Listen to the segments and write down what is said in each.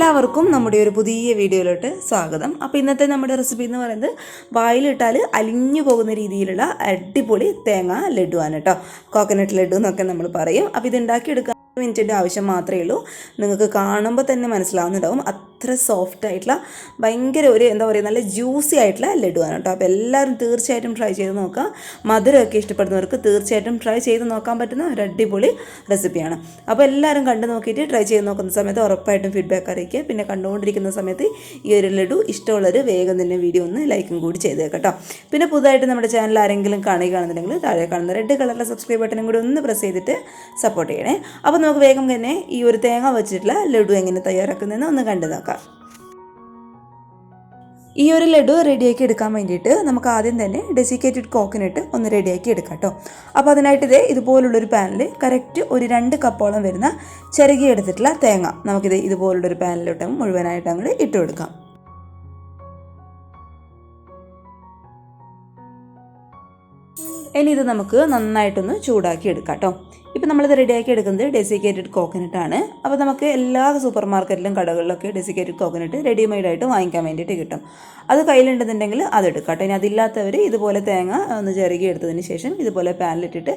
എല്ലാവർക്കും നമ്മുടെ ഒരു പുതിയ വീഡിയോയിലോട്ട് സ്വാഗതം. അപ്പോൾ ഇന്നത്തെ നമ്മുടെ റെസിപ്പി എന്ന് പറയുന്നത് വായിലിട്ടാൽ അലിഞ്ഞു പോകുന്ന രീതിയിലുള്ള അടിപൊളി തേങ്ങ ലഡുവാണ് കേട്ടോ. കോക്കനട്ട് ലഡു എന്നൊക്കെ നമ്മൾ പറയും. അപ്പോൾ ഇത് ഉണ്ടാക്കിയെടുക്കാൻ മിനിറ്റിൻ്റെ ആവശ്യം മാത്രമേ ഉള്ളൂ. നിങ്ങൾക്ക് കാണുമ്പോൾ തന്നെ മനസ്സിലാവുന്നുണ്ടാവും അത്ര സോഫ്റ്റ് ആയിട്ടുള്ള ഭയങ്കര ഒരു എന്താ പറയുക നല്ല ജ്യൂസി ആയിട്ടുള്ള ലഡുവാണ് കേട്ടോ. അപ്പോൾ എല്ലാവരും തീർച്ചയായിട്ടും ട്രൈ ചെയ്ത് നോക്കുക. മധുരമൊക്കെ ഇഷ്ടപ്പെടുന്നവർക്ക് തീർച്ചയായിട്ടും ട്രൈ ചെയ്ത് നോക്കാൻ പറ്റുന്ന ഒരു അടിപൊളി റെസിപ്പിയാണ്. അപ്പോൾ എല്ലാവരും കണ്ടു നോക്കിയിട്ട് ട്രൈ ചെയ്ത് നോക്കുന്ന സമയത്ത് ഉറപ്പായിട്ടും ഫീഡ്ബാക്ക് അറിയിക്കുക. പിന്നെ കണ്ടുകൊണ്ടിരിക്കുന്ന സമയത്ത് ഈ ഒരു ലഡു ഇഷ്ടമുള്ളവർ വേഗം തന്നെ വീഡിയോ ഒന്ന് ലൈക്കും കൂടി ചെയ്തേക്കാം കേട്ടോ. പിന്നെ പുതുതായിട്ട് നമ്മുടെ ചാനൽ ആരെങ്കിലും കാണുകയാണെന്നുണ്ടെങ്കിൽ താഴെ കാണുന്ന റെഡ് കളറിലെ സബ്സ്ക്രൈബ് ബട്ടനും കൂടി ഒന്ന് പ്രസ് ചെയ്തിട്ട് സപ്പോർട്ട് ചെയ്യണേ. അപ്പോൾ നമുക്ക് വേഗം തന്നെ ഈ ഒരു തേങ്ങ വെച്ചിട്ടുള്ള ലഡു എങ്ങനെ തയ്യാറാക്കുന്നതെന്ന് ഒന്ന് കണ്ടു നോക്കാം. ഈ ഒരു ലഡു റെഡിയാക്കി എടുക്കാൻ വേണ്ടിയിട്ട് നമുക്ക് ആദ്യം തന്നെ ഡെസിക്കേറ്റഡ് കോക്കനട്ട് ഒന്ന് റെഡിയാക്കി എടുക്കാം കേട്ടോ. അപ്പോൾ അതിനായിട്ട് ഇതുപോലുള്ളൊരു പാനിൽ കറക്റ്റ് ഒരു 2 കപ്പോളം വരുന്ന ചിരകി എടുത്തിട്ടുള്ള തേങ്ങ നമുക്കിത് ഇതുപോലുള്ളൊരു പാനിലോട്ട് മുഴുവനായിട്ട് അങ്ങോട്ട് ഇട്ട് കൊടുക്കാം. ഇനി ഇത് നമുക്ക് നന്നായിട്ടൊന്ന് ചൂടാക്കി എടുക്കാം കേട്ടോ. ഇപ്പോൾ നമ്മളിത് റെഡിയാക്കി എടുക്കുന്നത് ഡെസിക്കേറ്റഡ് കോക്കനട്ടാണ്. അപ്പോൾ നമുക്ക് എല്ലാ സൂപ്പർ മാർക്കറ്റിലും കടകളിലൊക്കെ ഡെസിക്കേറ്റഡ് കോക്കനട്ട് റെഡിമെയ്ഡായിട്ട് വാങ്ങിക്കാൻ വേണ്ടിയിട്ട് കിട്ടും. അത് കയ്യിലുണ്ടെന്നുണ്ടെങ്കിൽ അതെടുക്കാം കേട്ടോ. ഇനി അതില്ലാത്തവർ ഇതുപോലെ തേങ്ങ ഒന്ന് ചിരകി എടുത്തതിന് ശേഷം ഇതുപോലെ പാനിലിട്ടിട്ട്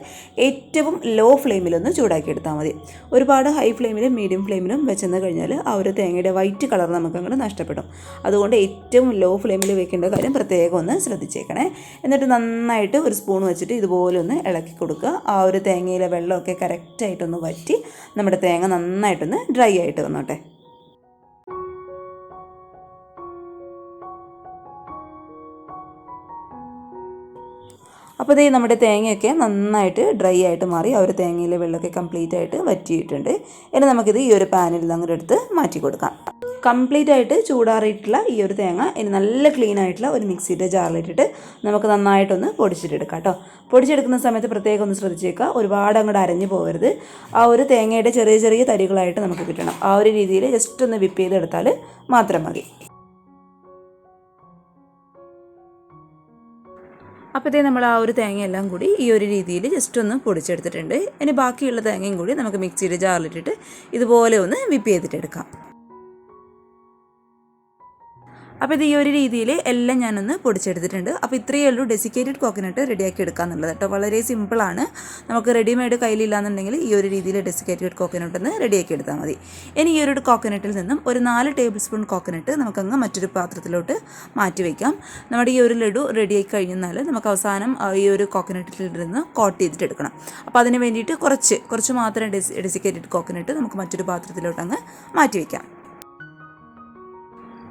ഏറ്റവും ലോ ഫ്ലെയിമിലൊന്ന് ചൂടാക്കി എടുത്താൽ മതി. ഒരുപാട് ഹൈ ഫ്ലെയിമിലും മീഡിയം ഫ്ലെയിമിലും വെച്ചെന്ന് കഴിഞ്ഞാൽ ആ ഒരു തേങ്ങയുടെ വൈറ്റ് കളർ നമുക്ക് അങ്ങോട്ട് നഷ്ടപ്പെടും. അതുകൊണ്ട് ഏറ്റവും ലോ ഫ്ലെയിമിൽ വെക്കേണ്ട കാര്യം പ്രത്യേകം ഒന്ന് ശ്രദ്ധിച്ചേക്കണേ. എന്നിട്ട് നന്നായിട്ട് ഒരു സ്പൂൺ വെച്ചിട്ട് ഇതുപോലെ ഒന്ന് ഇളക്കി കൊടുക്കുക. ആ ഒരു തേങ്ങയിലെ വെള്ളം ഒക്കെ കറക്റ്റായിട്ടൊന്ന് വറ്റി നമ്മുടെ തേങ്ങ നന്നായിട്ടൊന്ന് ഡ്രൈ ആയിട്ട് വന്നോട്ടെ. അപ്പോൾ ഇതേ നമ്മുടെ തേങ്ങയൊക്കെ നന്നായിട്ട് ഡ്രൈ ആയിട്ട് മാറി ആ ഒരു തേങ്ങയിലെ വെള്ളമൊക്കെ കംപ്ലീറ്റ് ആയിട്ട് വറ്റിയിട്ടുണ്ട്. ഇനി നമുക്കിത് ഈ ഒരു പാനിൽ നിന്ന് അങ്ങോട്ട് എടുത്ത് മാറ്റി കൊടുക്കാം. കംപ്ലീറ്റ് ആയിട്ട് ചൂടാറിയിട്ടുള്ള ഈ ഒരു തേങ്ങ ഇനി നല്ല ക്ലീൻ ആയിട്ടുള്ള ഒരു മിക്സിയുടെ ജാറിലിട്ടിട്ട് നമുക്ക് നന്നായിട്ടൊന്ന് പൊടിച്ചിട്ടെടുക്കാം കേട്ടോ. പൊടിച്ചെടുക്കുന്ന സമയത്ത് പ്രത്യേകം ഒന്ന് ശ്രദ്ധിച്ചേക്കുക, ഒരുപാട് അങ്ങോട്ട് അരഞ്ഞു പോകരുത്. ആ ഒരു തേങ്ങയുടെ ചെറിയ ചെറിയ തരികളായിട്ട് നമുക്ക് കിട്ടണം. ആ ഒരു രീതിയിൽ ജസ്റ്റ് ഒന്ന് വിപ്പ് ചെയ്തെടുത്താൽ മാത്രം മതി. അപ്പോൾ നമ്മൾ ആ ഒരു തേങ്ങയെല്ലാം കൂടി ഈ ഒരു രീതിയിൽ ജസ്റ്റ് ഒന്ന് പൊടിച്ചെടുത്തിട്ടുണ്ട്. ഇനി ബാക്കിയുള്ള തേങ്ങയും കൂടി നമുക്ക് മിക്സിയുടെ ജാറിലിട്ടിട്ട് ഇതുപോലെ ഒന്ന് വിപ്പ് ചെയ്തിട്ടെടുക്കാം. അപ്പോൾ ഇത് ഈ ഒരു രീതിയിൽ എല്ലാം ഞാനൊന്ന് പൊടിച്ചെടുത്തിട്ടുണ്ട്. അപ്പോൾ ഇത്രയേ ഉള്ളൂ ഡെസിക്കേറ്റഡ് കോക്കനട്ട് റെഡിയാക്കി എടുക്കുക എന്നുള്ളത് കേട്ടോ. വളരെ സിമ്പിളാണ്. നമുക്ക് റെഡിമെയ്ഡ് കയ്യിലില്ലാന്നുണ്ടെങ്കിൽ ഈ ഒരു രീതിയിൽ ഡെസിക്കേറ്റഡ് കോക്കനട്ട് ഒന്ന് റെഡിയാക്കി എടുത്താൽ മതി. ഇനി ഈ ഒരു കോക്കനട്ടിൽ നിന്നും ഒരു 4 ടേബിൾ സ്പൂൺ കോക്കനട്ട് നമുക്കങ്ങ് മറ്റൊരു പാത്രത്തിലോട്ട് മാറ്റി വയ്ക്കാം. നമ്മുടെ ഈ ഒരു ലഡു റെഡിയായി കഴിഞ്ഞാൽ നമുക്ക് അവസാനം ഈ ഒരു കോക്കനട്ടിൽ നിന്ന് കോട്ട് ചെയ്തിട്ട് എടുക്കണം. അപ്പോൾ അതിന് വേണ്ടിയിട്ട് കുറച്ച് മാത്രം ഡെസിക്കേറ്റഡ് കോക്കനട്ട് നമുക്ക് മറ്റൊരു പാത്രത്തിലോട്ട് അങ്ങ് മാറ്റി വയ്ക്കാം.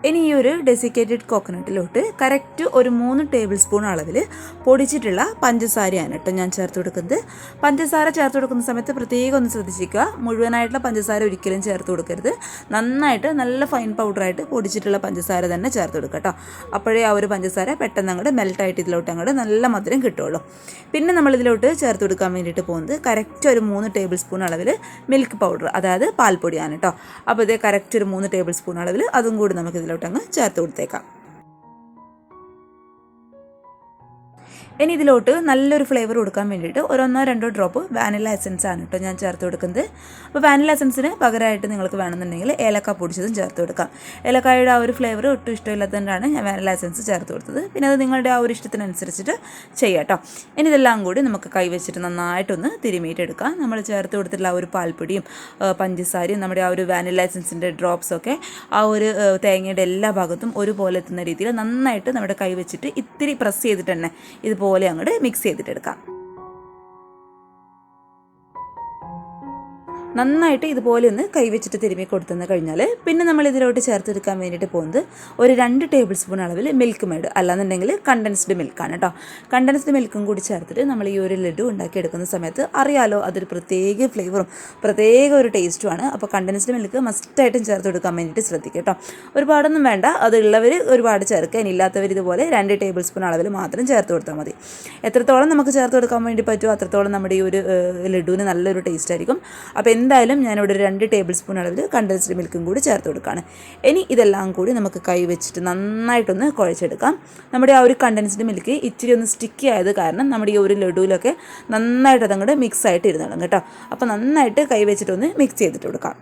ഇനി ഈ ഒരു ഡെസിക്കേറ്റഡ് കോക്കനട്ടിലോട്ട് കറക്റ്റ് ഒരു 3 ടേബിൾ സ്പൂൺ അളവിൽ പൊടിച്ചിട്ടുള്ള പഞ്ചസാരയാണ് കേട്ടോ ഞാൻ ചേർത്ത് കൊടുക്കുന്നത്. പഞ്ചസാര ചേർത്ത് കൊടുക്കുന്ന സമയത്ത് പ്രത്യേകം ഒന്ന് ശ്രദ്ധിച്ചിരിക്കുക, മുഴുവനായിട്ടുള്ള പഞ്ചസാര ഒരിക്കലും ചേർത്ത് കൊടുക്കരുത്. നന്നായിട്ട് നല്ല ഫൈൻ പൗഡറായിട്ട് പൊടിച്ചിട്ടുള്ള പഞ്ചസാര തന്നെ ചേർത്ത് കൊടുക്കുക കേട്ടോ. അപ്പോഴേ ആ ഒരു പഞ്ചസാര പെട്ടെന്ന് അങ്ങോട്ട് മെൽട്ടായിട്ട് ഇതിലോട്ട് അങ്ങോട്ട് നല്ല മധുരം കിട്ടുള്ളൂ. പിന്നെ നമ്മളിതിലോട്ട് ചേർത്ത് കൊടുക്കാൻ വേണ്ടിയിട്ട് പോകുന്നത് കറക്റ്റ് ഒരു 3 ടേബിൾ സ്പൂൺ അളവിൽ മിൽക്ക് പൗഡർ, അതായത് പാൽപ്പൊടിയാണ് കേട്ടോ. അപ്പോൾ ഇത് കറക്റ്റ് ഒരു 3 ടേബിൾ സ്പൂൺ അളവിൽ അതും കൂടി നമുക്ക് അങ്ങ് ചേർത്ത് കൊടുത്തേക്കാം. ഇനി ഇതിലോട്ട് നല്ലൊരു ഫ്ലേവർ കൊടുക്കാൻ വേണ്ടിയിട്ട് 1-2 ഡ്രോപ്പ് വാനില എസൻസ് ആണ് കേട്ടോ ഞാൻ ചേർത്ത് കൊടുക്കുന്നത്. അപ്പോൾ വാനില എസൻസിന് പകരമായിട്ട് നിങ്ങൾക്ക് വേണമെന്നുണ്ടെങ്കിൽ ഏലക്ക പൊടിച്ചതും ചേർത്ത് കൊടുക്കാം. ഏലക്കായുടെ ആ ഒരു ഫ്ലേവർ ഒട്ടും ഇഷ്ടമില്ലാത്തതുകൊണ്ടാണ് ഞാൻ വാനില എസൻസ് ചേർത്ത് കൊടുത്തത്. പിന്നെ അത് നിങ്ങളുടെ ആ ഒരു ഇഷ്ടത്തിനനുസരിച്ചിട്ട് ചെയ്യാം കേട്ടോ. ഇനി ഇതെല്ലാം കൂടി നമുക്ക് കൈവച്ചിട്ട് നന്നായിട്ടൊന്ന് തിരുമിയിട്ടെടുക്കാം. നമ്മൾ ചേർത്ത് കൊടുത്തിട്ടുള്ള ആ ഒരു പാൽപ്പൊടിയും പഞ്ചസാരയും നമ്മുടെ ആ ഒരു വാനില എസൻസിൻ്റെ ഡ്രോപ്സൊക്കെ ആ ഒരു തേങ്ങയുടെ എല്ലാ ഭാഗത്തും ഒരുപോലെ എത്തുന്ന രീതിയിൽ നന്നായിട്ട് നമ്മുടെ കൈ വെച്ചിട്ട് ഇത്തിരി പ്രസ് ചെയ്തിട്ട് തന്നെ ഇതുപോലെ അങ്ങോട്ട് മിക്സ് ചെയ്തിട്ടെടുക്കാം. നന്നായിട്ട് ഇതുപോലെ ഒന്ന് കൈവച്ചിട്ട് തിരുമ്മി കൊടുത്തെന്ന് കഴിഞ്ഞാൽ പിന്നെ നമ്മൾ ഇതിലോട്ട് ചേർത്തെടുക്കാൻ വേണ്ടിയിട്ട് പോകുന്നത് ഒരു 2 ടേബിൾ സ്പൂൺ അളവിൽ മിൽക്ക് മെയ്ഡ്, അല്ലാന്നുണ്ടെങ്കിൽ കണ്ടൻസ്ഡ് മിൽക്കാണ് കേട്ടോ. കണ്ടൻസ്ഡ് മിൽക്കും കൂടി ചേർത്തിട്ട് നമ്മൾ ഈ ഒരു ലഡു ഉണ്ടാക്കിയെടുക്കുന്ന സമയത്ത് അറിയാലോ അതൊരു പ്രത്യേക ഫ്ലേവറും പ്രത്യേക ഒരു ടേസ്റ്റുമാണ്. അപ്പോൾ കണ്ടൻസ്ഡ് മിൽക്ക് മസ്റ്റായിട്ടും ചേർത്ത് കൊടുക്കാൻ വേണ്ടിയിട്ട് ശ്രദ്ധിക്കുക കേട്ടോ. ഒരുപാടൊന്നും വേണ്ട, അതുള്ളവർ ഒരുപാട് ചേർക്കുക, ഇല്ലാത്തവർ ഇതുപോലെ 2 ടേബിൾ സ്പൂൺ അളവിൽ മാത്രം ചേർത്ത് കൊടുത്താൽ മതി. എത്രത്തോളം നമുക്ക് ചേർത്ത് കൊടുക്കാൻ വേണ്ടി പറ്റുമോ അത്രത്തോളം നമ്മുടെ ഈ ഒരു ലഡുവിന് നല്ലൊരു ടേസ്റ്റ് ആയിരിക്കും. അപ്പോൾ എന്തായാലും ഞാനിവിടെ 2 ടേബിൾ സ്പൂൺ അളവിൽ കണ്ടൻസ്ഡ് മിൽക്കും കൂടി ചേർത്ത് കൊടുക്കുകയാണ്. ഇനി ഇതെല്ലാം കൂടി നമുക്ക് കൈ വെച്ചിട്ട് നന്നായിട്ടൊന്ന് കുഴച്ചെടുക്കാം. നമ്മുടെ ആ ഒരു കണ്ടൻസ്ഡ് മിൽക്ക് ഇച്ചിരി ഒന്ന് സ്റ്റിക്കി ആയത് കാരണം നമ്മുടെ ഈ ഒരു ലഡുവിലൊക്കെ നന്നായിട്ട് അതങ്ങോട്ട് മിക്സ് ആയിട്ട് ഇരുന്നോളും കേട്ടോ. അപ്പോൾ നന്നായിട്ട് കൈ വെച്ചിട്ടൊന്ന് മിക്സ് ചെയ്തിട്ട് കൊടുക്കാം.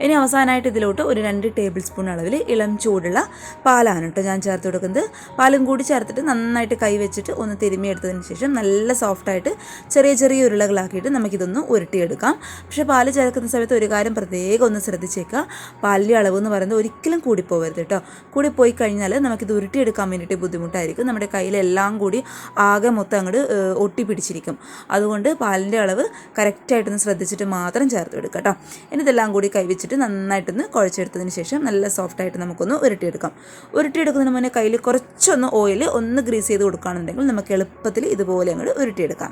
ഇനി അവസാനമായിട്ട് ഇതിലോട്ട് ഒരു 2 ടേബിൾ സ്പൂൺ അളവിൽ ഇളം ചൂടുള്ള പാലാണ് കേട്ടോ ഞാൻ ചേർത്ത് കൊടുക്കുന്നത്. പാലും കൂടി ചേർത്തിട്ട് നന്നായിട്ട് കൈ വെച്ചിട്ട് ഒന്ന് തിരുമ്മിയെടുത്തതിന് ശേഷം നല്ല സോഫ്റ്റായിട്ട് ചെറിയ ചെറിയ ഉരുളകളാക്കിയിട്ട് നമുക്കിതൊന്ന് ഉരുട്ടിയെടുക്കാം. പക്ഷേ പാല് ചേർക്കുന്ന സമയത്ത് ഒരു കാര്യം പ്രത്യേകം ഒന്ന് ശ്രദ്ധിച്ചേക്കുക, പാലിൻ്റെ അളവ് എന്ന് പറയുന്നത് ഒരിക്കലും കൂടിപ്പോകരുത് കേട്ടോ. കൂടിപ്പോയി കഴിഞ്ഞാൽ നമുക്കിത് ഉരുട്ടിയെടുക്കാൻ വേണ്ടിയിട്ട് ബുദ്ധിമുട്ടായിരിക്കും. നമ്മുടെ കയ്യിലെല്ലാം കൂടി ആകെ മൊത്തം അങ്ങോട്ട് ഒട്ടിപ്പിടിച്ചിരിക്കും. അതുകൊണ്ട് പാലിൻ്റെ അളവ് കറക്റ്റായിട്ടൊന്ന് ശ്രദ്ധിച്ചിട്ട് മാത്രം ചേർത്ത് എടുക്കുക കേട്ടോ. ഇനി ഇതെല്ലാം കൂടി കൈവച്ചിട്ട് നന്നായിട്ടൊന്ന് കുഴച്ചെടുത്തതിന് ശേഷം നല്ല സോഫ്റ്റായിട്ട് നമുക്കൊന്ന് ഉരുട്ടിയെടുക്കാം. ഉരുട്ടിയെടുക്കുന്നതിന് മുന്നേ കയ്യിൽ കുറച്ചൊന്ന് ഓയിൽ ഒന്ന് ഗ്രീസ് ചെയ്ത് കൊടുക്കുകയാണെന്നുണ്ടെങ്കിൽ നമുക്ക് എളുപ്പത്തിൽ ഇതുപോലെ അങ്ങോട്ട് ഉരുട്ടിയെടുക്കാം.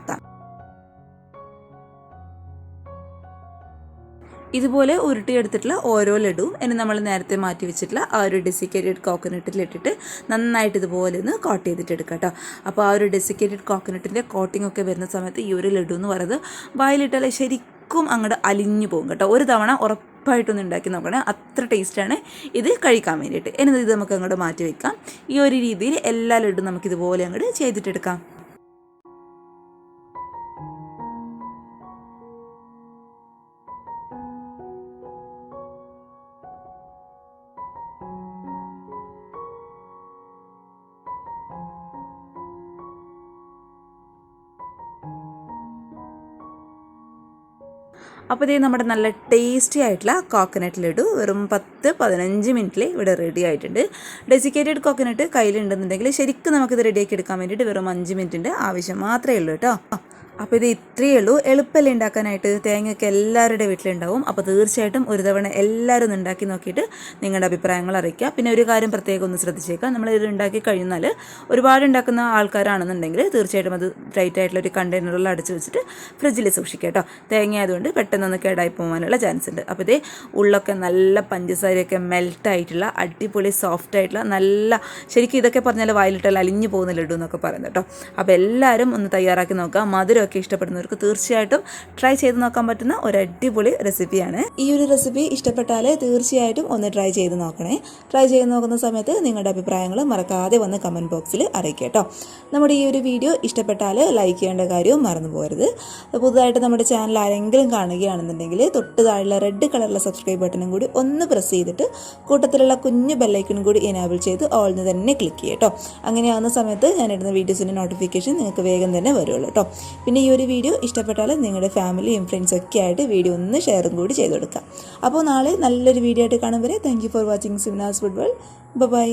ഇതുപോലെ ഉരുട്ടിയെടുത്തിട്ടുള്ള ഓരോ ലഡുവും ഇനി നമ്മൾ നേരത്തെ മാറ്റി വെച്ചിട്ടുള്ള ആ ഒരു ഡെസിക്കേറ്റഡ് കോക്കനട്ടിലിട്ടിട്ട് നന്നായിട്ട് ഇതുപോലെ ഒന്ന് കോട്ട് ചെയ്തിട്ട് എടുക്കാം കേട്ടോ. അപ്പോൾ ആ ഒരു ഡെസിക്കേറ്റഡ് കോക്കനട്ടിൻ്റെ കോട്ടിംഗ് ഒക്കെ വരുന്ന സമയത്ത് ഈ ഒരു ലഡു എന്ന് പറയുന്നത് വായിലിട്ടാൽ ശരിക്കും അങ്ങോട്ട് അലിഞ്ഞു പോകും കേട്ടോ. ഒരു തവണ ഉറപ്പായിട്ടൊന്ന് ഉണ്ടാക്കി നോക്കണേ, അത്ര ടേസ്റ്റാണ് ഇത് കഴിക്കാൻ വേണ്ടിയിട്ട്. ഇനി ഇത് നമുക്ക് അങ്ങോട്ട് മാറ്റി വെക്കാം. ഈ ഒരു രീതിയിൽ എല്ലാ ലഡും നമുക്കിതുപോലെ അങ്ങോട്ട് ചെയ്തിട്ടെടുക്കാം. അപ്പോൾ ഇത് നമ്മുടെ നല്ല ടേസ്റ്റി ആയിട്ടുള്ള കോക്കനട്ട് ലഡു വെറും 10-15 മിനിറ്റിൽ ഇവിടെ റെഡി ആയിട്ടുണ്ട്. ഡെസിക്കേറ്റഡ് കോക്കനട്ട് കയ്യിലുണ്ടെന്നുണ്ടെങ്കിൽ ശരിക്കും നമുക്കിത് റെഡിയാക്കി എടുക്കാൻ വേണ്ടിയിട്ട് വെറും 5 മിനിറ്റിൻ്റെ ആവശ്യം മാത്രമേ ഉള്ളൂ കേട്ടോ. അപ്പോൾ ഇത് ഇത്രയേ ഉള്ളൂ, എളുപ്പമല്ലേ ഉണ്ടാക്കാനായിട്ട്. തേങ്ങയൊക്കെ എല്ലാവരുടെ വീട്ടിലുണ്ടാവും. അപ്പോൾ തീർച്ചയായിട്ടും ഒരു തവണ എല്ലാവരും ഒന്ന് ഉണ്ടാക്കി നോക്കിയിട്ട് നിങ്ങളുടെ അഭിപ്രായങ്ങൾ അറിയിക്കുക. പിന്നെ ഒരു കാര്യം പ്രത്യേകം ഒന്ന് ശ്രദ്ധിച്ചേക്കാം, നമ്മളിത് ഉണ്ടാക്കി കഴിഞ്ഞാൽ ഒരുപാട് ഉണ്ടാക്കുന്ന ആൾക്കാരാണെന്നുണ്ടെങ്കിൽ തീർച്ചയായിട്ടും അത് ടൈറ്റ് ആയിട്ടുള്ള ഒരു കണ്ടെയ്നറിൽ അടച്ചു വെച്ചിട്ട് ഫ്രിഡ്ജിൽ സൂക്ഷിക്കുക കേട്ടോ. തേങ്ങ ആയതുകൊണ്ട് പെട്ടെന്നൊന്ന് കേടായി പോകാനുള്ള ചാൻസ് ഉണ്ട്. അപ്പോൾ ഇതേ ഉള്ളൊക്കെ നല്ല പഞ്ചസാരയൊക്കെ മെൽട്ടായിട്ടുള്ള അടിപൊളി സോഫ്റ്റ് ആയിട്ടുള്ള നല്ല ശരിക്കും ഇതൊക്കെ പറഞ്ഞാൽ വായിലിട്ടാൽ അലിഞ്ഞു പോകുന്ന ലഡു എന്നൊക്കെ പറയുന്നത് കേട്ടോ. അപ്പോൾ എല്ലാവരും ഒന്ന് തയ്യാറാക്കി നോക്കുക. മധുരമൊക്കെ ഇഷ്ടപ്പെടുന്നവർക്ക് തീർച്ചയായിട്ടും ട്രൈ ചെയ്ത് നോക്കാൻ പറ്റുന്ന ഒരു അടിപൊളി റെസിപ്പിയാണ്. ഈ ഒരു റെസിപ്പി ഇഷ്ടപ്പെട്ടാൽ തീർച്ചയായിട്ടും ഒന്ന് ട്രൈ ചെയ്ത് നോക്കണേ. ട്രൈ ചെയ്ത് നോക്കുന്ന സമയത്ത് നിങ്ങളുടെ അഭിപ്രായങ്ങൾ മറക്കാതെ വന്ന് കമൻറ്റ് ബോക്സിൽ അറിയിക്കുക കേട്ടോ. നമ്മുടെ ഈ ഒരു വീഡിയോ ഇഷ്ടപ്പെട്ടാൽ ലൈക്ക് ചെയ്യേണ്ട കാര്യവും മറന്നു പോകരുത്. പുതുതായിട്ട് നമ്മുടെ ചാനൽ ആരെങ്കിലും കാണുകയാണെന്നുണ്ടെങ്കിൽ തൊട്ട് താഴെയുള്ള റെഡ് കളറിലെ സബ്സ്ക്രൈബ് ബട്ടണും കൂടി ഒന്ന് പ്രസ് ചെയ്തിട്ട് കൂട്ടത്തിലുള്ള കുഞ്ഞു ബെല്ലൈക്കണും കൂടി എനേബിൾ ചെയ്ത് ഓൾന്ന് തന്നെ ക്ലിക്ക് ചെയ്യുക കേട്ടോ. അങ്ങനെയാവുന്ന സമയത്ത് ഞാനിടുന്ന വീഡിയോസിൻ്റെ നോട്ടിഫിക്കേഷൻ നിങ്ങൾക്ക് വേഗം തന്നെ വരുള്ളൂ കേട്ടോ. പിന്നെ ഈ ഒരു വീഡിയോ ഇഷ്ടപ്പെട്ടാൽ നിങ്ങളുടെ ഫാമിലിയും ഫ്രണ്ട്സൊക്കെ ആയിട്ട് വീഡിയോ ഒന്ന് ഷെയറും കൂടി ചെയ്ത് കൊടുക്കുക. അപ്പോൾ നാളെ നല്ലൊരു വീഡിയോ ആയിട്ട് കാണും വരെ thank you for watching Simna's food world. By.